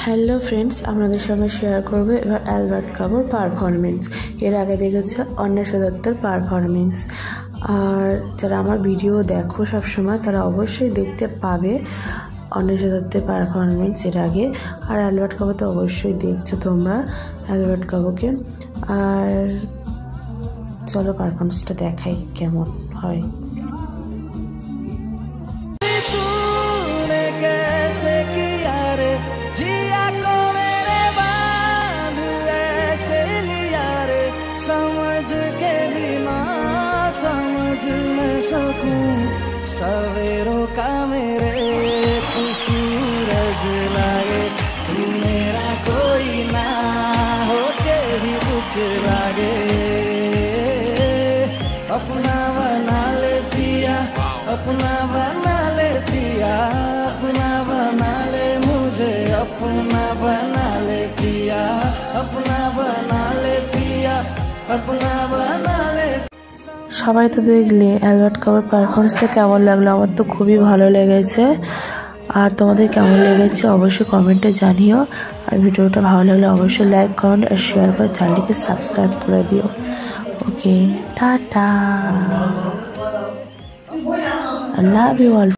Hello friends, আপনাদের সঙ্গে share করবো এবার অ্যালবার্ট কাবোর পারফরমেন্স। এর আগে দেখেছে অন্বেষা দত্তের পারফরমেন্স। আর যারা আমার ভিডিও দেখো সবসময় তারা অবশ্যই দেখতে পাবে অন্বেষা দত্তের পারফরমেন্স এর আগে। আর অ্যালবার্ট কাবো তো অবশ্যই দেখছো তোমরা অ্যালবার্ট কাবোকে। আর চলো পারফরমেন্সটা দেখাই কেমন হয়। समझ के बिना समझ न सकूं सवेरों का मेरे तू सूरज लागे, तू मेरा कोई ना हो के भी कुछ लागे। अपना बना ले पिया, अपना बना ले पिया, अपना बना ले मुझे, अपना बना ले पिया, अपना बना ले पिया, अपना बना ले। সবাই তো দেখলে অ্যালবার্ট কাবোর পারফরমেন্সটা কেমন লাগলো? আমার তো খুবই ভালো লেগেছে। আর তোমাদের কেমন লেগেছে অবশ্যই কমেন্টে জানিও। আর ভিডিওটা ভালো লাগলে অবশ্যই লাইক কমেন্ট আর শেয়ার করে চ্যানেলটিকে সাবস্ক্রাইব করে দিও। Okay, tata, I love you all.